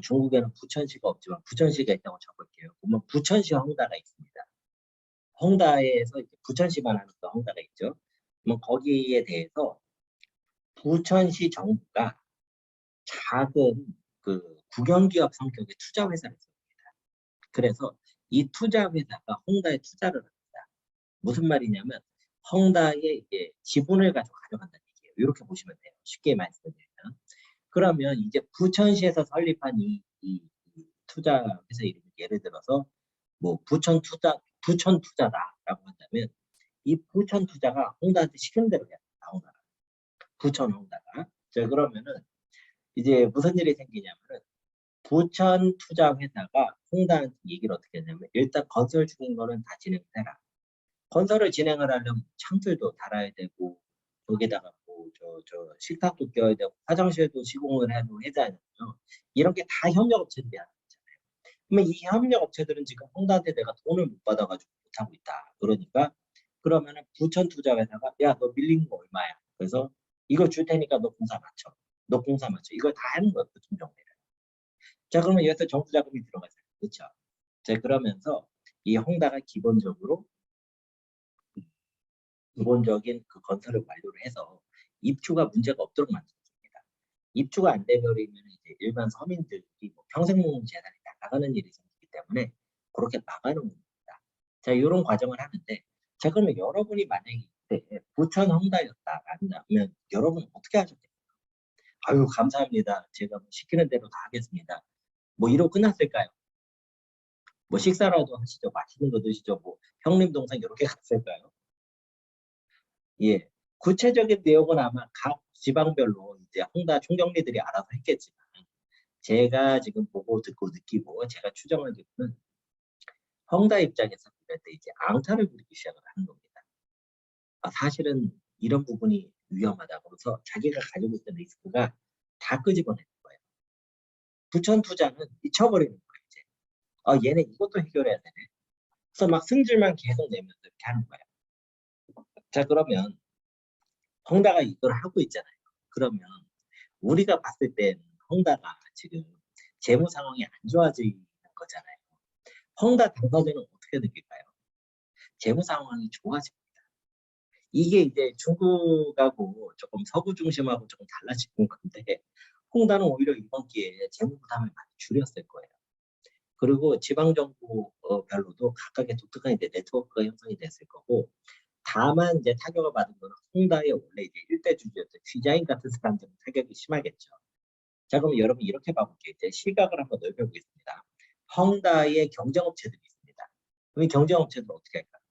중국에는 부천시가 없지만 부천시가 있다고 쳐볼게요. 그러면 부천시 헝다가 있습니다. 헝다에서 부천시만 하는 또 헝다가 있죠. 그러면 거기에 대해서 부천시 정부가 작은 국영기업 성격의 투자 회사를 씁니다. 그래서 이 투자 회사가 헝다에 투자를 합니다. 무슨 말이냐면 헝다의 이제 지분을 가져간다는 얘기예요. 이렇게 보시면 돼요. 쉽게 말씀드리면. 그러면 이제 부천시에서 설립한 이 투자 회사 이름을 예를 들어서 부천 투자다라고 한다면 이 부천 투자가 헝다한테 시키는 대로 해야 나온다. 부천 헝다가. 자 그러면은 이제 무슨 일이 생기냐면은 부천 투자 회사가 헝다한테 얘기를 어떻게 하냐면 일단 건설 중인 거는 다 진행해라. 건설을 진행을 하려면 창틀도 달아야 되고 거기다가 되고 저 식탁도 껴야 되고 화장실도 시공을 해도 해잖아요. 이런 게 다 협력업체들이 하는 거잖아요. 그러면 이 협력업체들은 지금 홍다한테 내가 돈을 못 받아가지고 못하고 있다. 그러니까 그러면은 부천 투자회사가 야 너 밀린 거 얼마야? 그래서 이거 줄 테니까 너 공사 맞춰. 너 공사 맞춰. 이걸 다 하는 거예요. 부천 정리를. 자 그러면 여기서 정부 자금이 들어가잖아요. 그렇죠? 자 그러면서 이 홍다가 기본적인 그 건설을 완료를 해서 입주가 문제가 없도록 만들어줍니다. 입주가 안 되버리면 이제 일반 서민들이 뭐 평생모금 재산이 나가는 일이 생기기 때문에 그렇게 막아놓은 겁니다. 자, 이런 과정을 하는데, 자, 그러면 여러분이 만약에 이때 부천 홍다였다라면 여러분 어떻게 하셨겠어요? 아유, 감사합니다. 제가 뭐 시키는 대로 다 하겠습니다. 뭐 이러고 끝났을까요? 뭐 식사라도 하시죠. 맛있는 거 드시죠. 뭐 형님 동생 이렇게 갔을까요? 예. 구체적인 내용은 아마 각 지방별로 이제 홍다 총경리들이 알아서 했겠지만 제가 지금 보고 듣고 느끼고 제가 추정하기로는 홍다 입장에서 이럴 때 이제 앙탈을 부리기 시작을 하는 겁니다. 사실은 이런 부분이 위험하다 그래서 자기가 가지고 있던 리스크가 다 끄집어내는 거예요. 부천 투자는 잊혀버리는 거예요. 이제. 얘네 이것도 해결해야 되네. 그래서 막 승질만 계속 내면서 이렇게 하는 거예요. 자 그러면 홍다가 이걸 하고 있잖아요. 그러면 우리가 봤을 땐 홍다가 지금 재무 상황이 안 좋아지는 거잖아요. 홍다 당사자는 어떻게 느낄까요? 재무 상황이 좋아집니다. 이게 이제 중국하고 조금 서구 중심하고 조금 달라지는 건데 홍다는 오히려 이번 기회에 재무 부담을 많이 줄였을 거예요. 그리고 지방정부 별로도 각각의 독특한 이제 네트워크가 형성이 됐을 거고 다만 이제 타격을 받은 건 홍다의 원래 이제 일대 주주였던 디자인 같은 사람들은 타격이 심하겠죠. 자, 그럼 여러분 이렇게 봐볼게요. 이제 시각을 한번 넓혀보겠습니다. 헝다의 경쟁업체들이 있습니다. 그럼 이 경쟁업체들은 어떻게 할까요?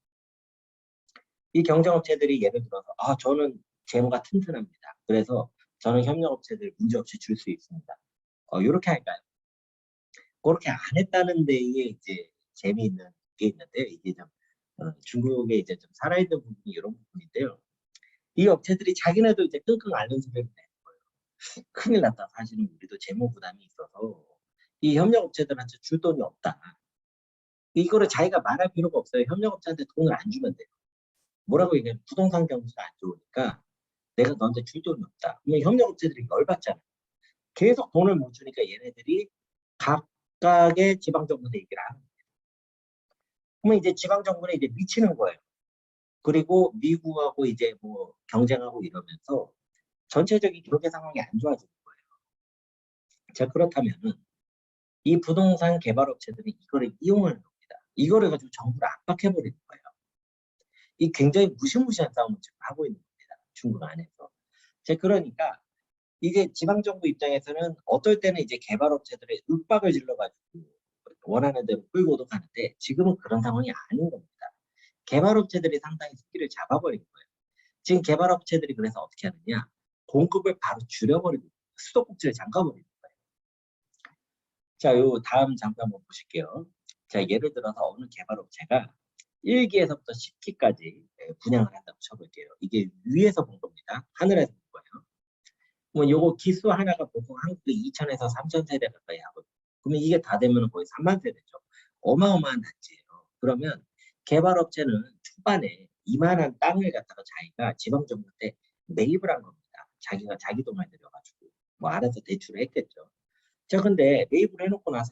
이 경쟁업체들이 예를 들어서 저는 재무가 튼튼합니다. 그래서 저는 협력업체들 문제없이 줄 수 있습니다. 이렇게 할까요? 그렇게 안 했다는 데에 이제 재미있는 게 있는데 이게 좀 중국에 이제 좀 살아있는 부분이 이런 부분인데요. 이 업체들이 자기네도 이제 끙끙 앓는 소리를 내는 거예요. 큰일 났다. 사실은 우리도 재무 부담이 있어서 이 협력업체들한테 줄 돈이 없다. 이거를 자기가 말할 필요가 없어요. 협력업체한테 돈을 안 주면 돼요. 뭐라고 얘기하면 부동산 경기가 안 좋으니까 내가 너한테 줄 돈이 없다. 그러면 협력업체들이 열받잖아요. 계속 돈을 못 주니까 얘네들이 각각의 지방정부한테 얘기를 하는 거예요. 그러면 이제 지방정부는 이제 미치는 거예요. 그리고 미국하고 이제 뭐 경쟁하고 이러면서 전체적인 경제 상황이 안 좋아지는 거예요. 자, 그렇다면은 이 부동산 개발업체들이 이거를 이용하는 겁니다. 이거를 가지고 정부를 압박해버리는 거예요. 이 굉장히 무시무시한 싸움을 지금 하고 있는 겁니다. 중국 안에서. 자, 그러니까 이게 지방정부 입장에서는 어떨 때는 이제 개발업체들의 윽박을 질러가지고 원하는 대로 끌고도 가는데 지금은 그런 상황이 아닌 겁니다. 개발업체들이 상당히 스킬을 잡아버린 거예요. 지금 개발업체들이 그래서 어떻게 하느냐 공급을 바로 줄여버리고 수도꼭지를 잠가버리는 거예요. 자, 요 다음 장표 한번 보실게요. 자, 예를 들어서 어느 개발업체가 1기에서부터 10기까지 분양을 한다고 쳐볼게요. 이게 위에서 본 겁니다. 하늘에서 본 거예요. 뭐 요거 기수 하나가 보통 한국에 2,000에서 3,000세대 가까이 하거든요. 그러면 이게 다 되면 거의 3만 세대죠. 어마어마한 단지예요. 그러면 개발업체는 초반에 이만한 땅을 갖다가 자기가 지방정부한테 매입을 한 겁니다. 자기가 자기 돈을 들여가지고 뭐 알아서 대출을 했겠죠. 자, 근데 매입을 해놓고 나서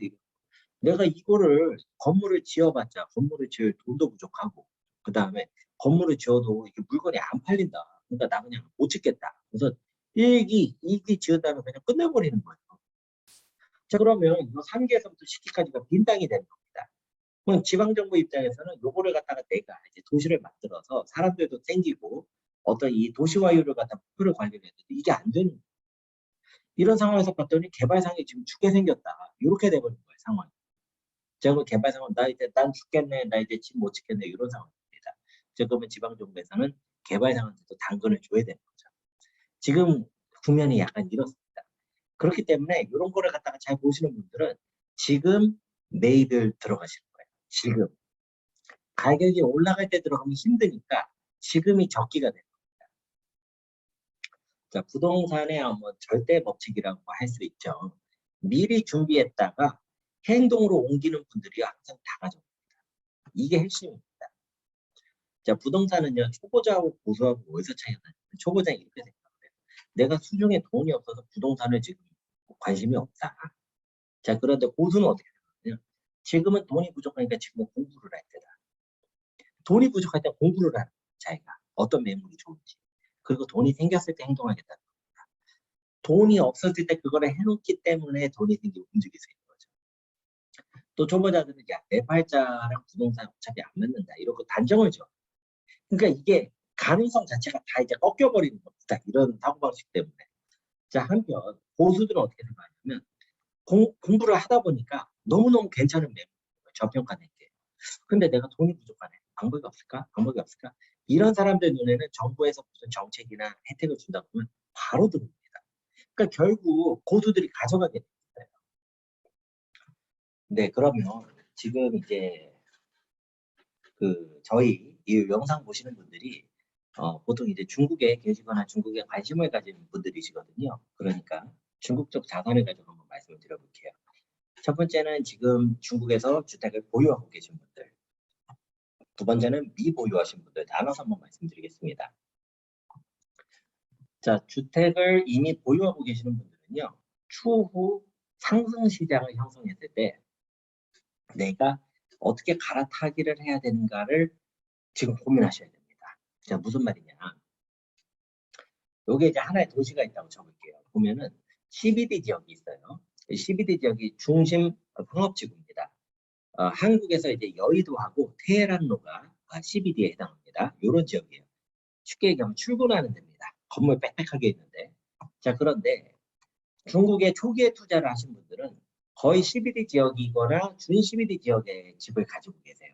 내가 이거를 건물을 지어봤자 건물을 지을 돈도 부족하고 그 다음에 건물을 지어도 이게 물건이 안 팔린다. 그러니까 나 그냥 못 짓겠다. 그래서 1기, 2기 지은 다음에 그냥 끝내버리는 거예요. 자, 그러면 이 3기에서부터 10기까지가 빈 땅이 되는 겁니다. 그럼 지방정부 입장에서는 요거를 갖다가 내가 이제 도시를 만들어서 사람들도 생기고 어떤 이 도시화율을 갖다 목표를 관리를 했는데 이게 안 되는 거예요. 이런 상황에서 봤더니 개발상이 지금 죽게 생겼다. 이렇게 돼버린 거예요, 상황이. 제가 그 개발상은 나 이제 난 죽겠네, 나 이제 집 못 짓겠네 이런 상황입니다. 자, 그러면 지방정부에서는 개발상한테도 당근을 줘야 되는 거죠. 지금 국면이 약간 이렇습니다. 그렇기 때문에 이런 거를 갖다가 잘 보시는 분들은 지금 매입을 들어가시는 거예요. 지금 가격이 올라갈 때 들어가면 힘드니까 지금이 적기가 돼요. 자, 부동산의 절대 법칙이라고 할 수 있죠. 미리 준비했다가 행동으로 옮기는 분들이 항상 다 가져옵니다. 이게 핵심입니다. 자, 부동산은요, 초보자하고 고수하고 어디서 차이가 나요? 초보자는 이렇게 생각해요. 내가 수중에 돈이 없어서 부동산을 지금 관심이 없다. 자, 그런데 고수는 어떻게 생각하냐? 지금은 돈이 부족하니까 지금은 공부를 할 때다. 돈이 부족할 때 공부를 하는 차이가 어떤 매물이 좋은지. 그리고 돈이 생겼을 때 행동하겠다는 겁니다. 돈이 없었을 때 그거를 해놓기 때문에 돈이 생기고 움직일 수 있는 거죠. 또 초보자들은 야, 내 팔자랑 부동산 어차피 안 맞는다. 이러고 단정을 지어. 그러니까 이게 가능성 자체가 다 이제 꺾여버리는 겁니다. 이런 사고방식 때문에. 자, 한편 고수들은 어떻게 생각하냐면 공부를 하다 보니까 너무너무 괜찮은 매물, 저평가된 게. 근데 내가 돈이 부족하네. 방법이 없을까? 방법이 없을까? 이런 사람들 눈에는 정부에서 무슨 정책이나 혜택을 준다 보면 바로 들어옵니다. 그러니까 결국 고수들이 가져가게 됩니다. 네, 그러면 지금 이제 저희 이 영상 보시는 분들이 보통 이제 중국에 계시거나 중국에 관심을 가진 분들이시거든요. 그러니까 중국 쪽 자산을 가지고 한번 말씀을 드려볼게요. 첫 번째는 지금 중국에서 주택을 보유하고 계신 분들. 두 번째는 미보유하신 분들. 나눠서 한번 말씀드리겠습니다. 자, 주택을 이미 보유하고 계시는 분들은요. 추후 상승 시장을 형성했을 때 내가 어떻게 갈아타기를 해야 되는가를 지금 고민하셔야 됩니다. 자, 무슨 말이냐. 여기 이제 하나의 도시가 있다고 쳐볼게요. 보면은 CBD 지역이 있어요. CBD 지역이 중심 상업지구입니다. 한국에서 이제 여의도하고 테헤란로가 CBD에 해당합니다. 이런 지역이에요. 쉽게 얘기하면 출근하는 데입니다. 건물 빽빽하게 있는데. 자, 그런데 중국에 초기에 투자를 하신 분들은 거의 CBD 지역이거나 준 CBD 지역에 집을 가지고 계세요.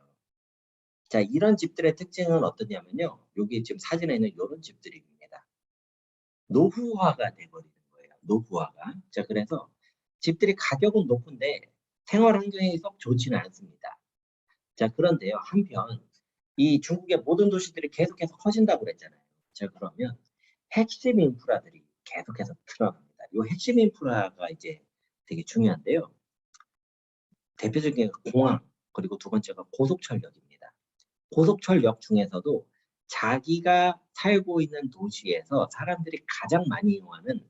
자, 이런 집들의 특징은 어떠냐면요. 여기 지금 사진에 있는 이런 집들입니다. 노후화가 돼버리는 거예요. 노후화가. 자, 그래서 집들이 가격은 높은데 생활 환경이 썩 좋지는 않습니다. 자, 그런데요. 한편 이 중국의 모든 도시들이 계속해서 커진다고 그랬잖아요. 자, 그러면 핵심 인프라들이 계속해서 들어갑니다. 이 핵심 인프라가 이제 되게 중요한데요. 대표적인 공항, 그리고 두 번째가 고속철역입니다. 고속철역 중에서도 자기가 살고 있는 도시에서 사람들이 가장 많이 이용하는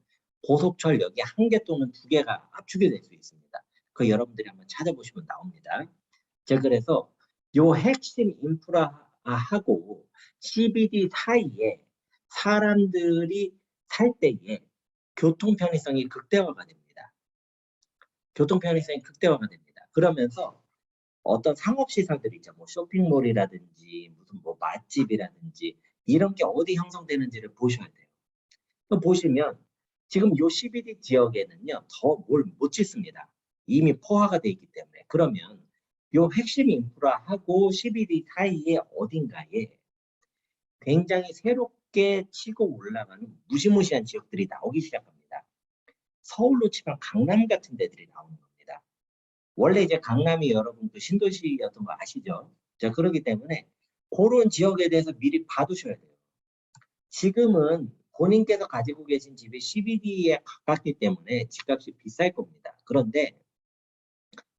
고속철역이 한 개 또는 두 개가 압축이 될 수 있습니다. 그 여러분들이 한번 찾아보시면 나옵니다. 자, 그래서 요 핵심 인프라하고 CBD 사이에 사람들이 살 때에 교통 편의성이 극대화가 됩니다. 교통 편의성이 극대화가 됩니다. 그러면서 어떤 상업시설들이 있죠. 뭐 쇼핑몰이라든지 무슨 뭐 맛집이라든지 이런 게 어디 형성되는지를 보셔야 돼요. 그럼 보시면 지금 요 CBD 지역에는요. 더 뭘 못 짓습니다. 이미 포화가 돼 있기 때문에. 그러면 요 핵심 인프라하고 CBD 사이에 어딘가에 굉장히 새롭게 치고 올라가는 무시무시한 지역들이 나오기 시작합니다. 서울로 치면 강남 같은 데들이 나오는 겁니다. 원래 이제 강남이 여러분 그 신도시였던 거 아시죠? 자, 그렇기 때문에 그런 지역에 대해서 미리 봐두셔야 돼요. 지금은 본인께서 가지고 계신 집이 CBD에 가깝기 때문에 집값이 비쌀 겁니다. 그런데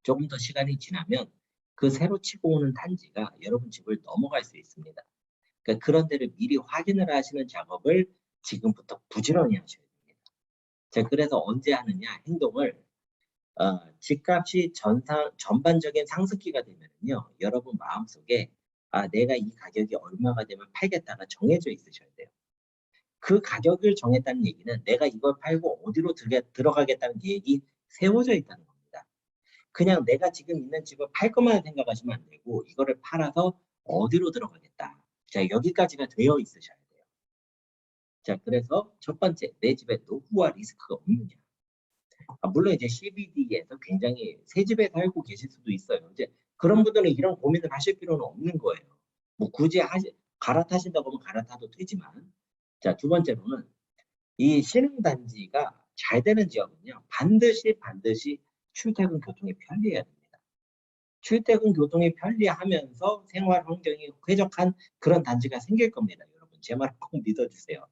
조금 더 시간이 지나면 그 새로 치고 오는 단지가 여러분 집을 넘어갈 수 있습니다. 그러니까 그런 데를 미리 확인을 하시는 작업을 지금부터 부지런히 하셔야 됩니다. 자, 그래서 언제 하느냐 행동을 집값이 전반적인 상승기가 되면요, 여러분 마음속에 내가 이 가격이 얼마가 되면 팔겠다가 정해져 있으셔야 돼요. 그 가격을 정했다는 얘기는 내가 이걸 팔고 어디로 들어가겠다는 계획이 세워져 있다는 겁니다. 그냥 내가 지금 있는 집을 팔 것만 생각하시면 안 되고 이거를 팔아서 어디로 들어가겠다. 자, 여기까지가 되어 있으셔야 돼요. 자, 그래서 첫 번째, 내 집에 노후화 리스크가 없느냐. 물론 이제 CBD에서 굉장히 새 집에 살고 계실 수도 있어요. 이제 그런 분들은 이런 고민을 하실 필요는 없는 거예요. 뭐 굳이 갈아타신다고 하면 갈아타도 되지만. 자, 두 번째로는 이 신흥단지가 잘 되는 지역은요. 반드시 출퇴근 교통이 편리해야 됩니다. 출퇴근 교통이 편리하면서 생활 환경이 쾌적한 그런 단지가 생길 겁니다. 여러분 제 말을 꼭 믿어주세요.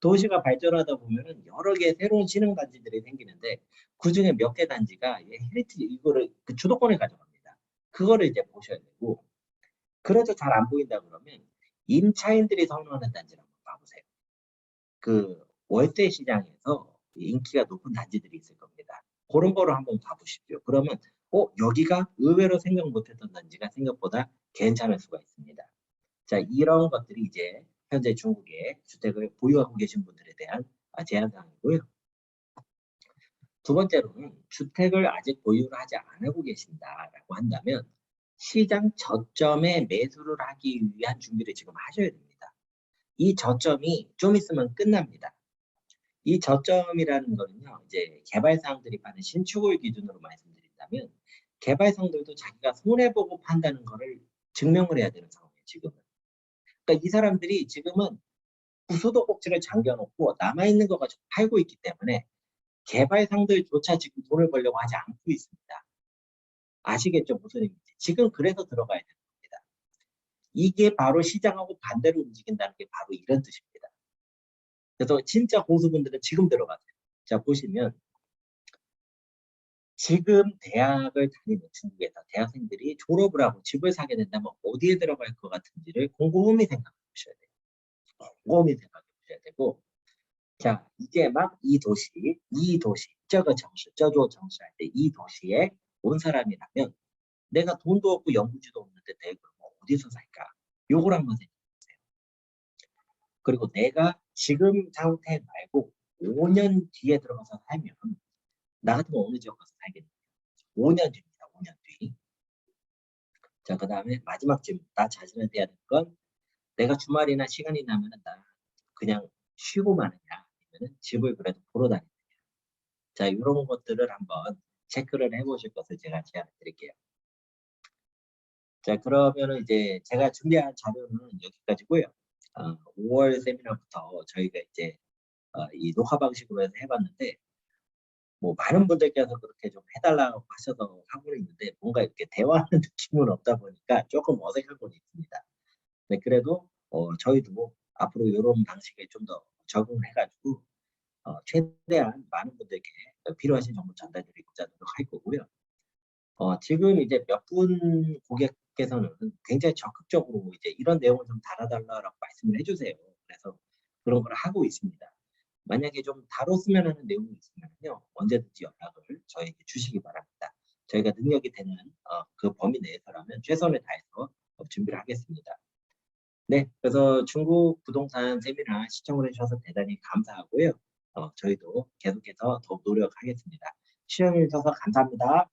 도시가 발전하다 보면은 여러 개 새로운 신흥단지들이 생기는데 그중에 몇 개 단지가 헤리티지 이거를 그 주도권을 가져갑니다. 그거를 이제 보셔야 되고 그래도 잘 안 보인다 그러면 임차인들이 선호하는 단지를 한번 봐보세요. 그 월세 시장에서 인기가 높은 단지들이 있을 겁니다. 그런 거를 한번 봐보십시오. 그러면 여기가 의외로 생각 못했던 단지가 생각보다 괜찮을 수가 있습니다. 자, 이런 것들이 이제 현재 중국에 주택을 보유하고 계신 분들에 대한 제한 사항이고요. 두 번째로는 주택을 아직 보유를 하지 않고 계신다라고 한다면 시장 저점에 매수를 하기 위한 준비를 지금 하셔야 됩니다. 이 저점이 좀 있으면 끝납니다. 이 저점이라는 거는요, 이제 개발사항들이 받은 신축을 기준으로 말씀드린다면 개발사항들도 자기가 손해보고 판다는 거를 증명을 해야 되는 상황이에요, 지금은. 그러니까 이 사람들이 지금은 부수도 꼭지를 잠겨놓고 남아있는 거 가지고 팔고 있기 때문에 개발상들조차 지금 돈을 벌려고 하지 않고 있습니다. 아시겠죠? 무슨 의미인지. 지금 그래서 들어가야 되는 겁니다. 이게 바로 시장하고 반대로 움직인다는 게 바로 이런 뜻입니다. 그래서 진짜 고수분들은 지금 들어가세요. 자, 보시면 지금 대학을 다니는 중국에서 대학생들이 졸업을 하고 집을 사게 된다면 어디에 들어갈 것 같은지를 곰곰이 생각해 보셔야 돼요. 곰곰이 생각해 보셔야 되고 자, 이제 막 이 도시, 저거 정시, 저조 정시 할 때 이 도시에 온 사람이라면 내가 돈도 없고 연구지도 없는데 내가 어디서 살까? 요걸 한번 생각해 보세요. 그리고 내가 지금 상태 말고 5년 뒤에 들어가서 살면 나 같으면 어느 지역 가서 살겠냐? 5년 뒤입니다. 5년 뒤. 자, 그 다음에 마지막 질문. 나 자신한테 해야 될 건 내가 주말이나 시간이 나면 나 그냥 쉬고 마느냐? 아니면 집을 그래도 보러 다니느냐? 자, 이런 것들을 한번 체크를 해보실 것을 제가 제안을 드릴게요. 자, 그러면은 이제 제가 준비한 자료는 여기까지고요. 5월 세미나부터 저희가 이제 이 녹화 방식으로 해서 해봤는데 뭐 많은 분들께서 그렇게 좀 해달라고 하셔서 하고 있는데 뭔가 이렇게 대화하는 느낌은 없다 보니까 조금 어색한 건 있습니다. 네, 그래도 저희도 앞으로 이런 방식에 좀 더 적응해가지고 최대한 많은 분들께 필요하신 정보 전달드리고자 노력할 거고요. 지금 이제 몇 분 고객께서는 굉장히 적극적으로 이제 이런 내용을 좀 달아달라고 말씀을 해주세요. 그래서 그런 걸 하고 있습니다. 만약에 좀 다뤘으면 하는 내용이 있으면요, 언제든지 연락을 저에게 주시기 바랍니다. 저희가 능력이 되는 그 범위 내에서라면 최선을 다해서 준비를 하겠습니다. 네, 그래서 중국 부동산 세미나 시청을 해주셔서 대단히 감사하고요. 저희도 계속해서 더욱 노력하겠습니다. 시청해주셔서 감사합니다.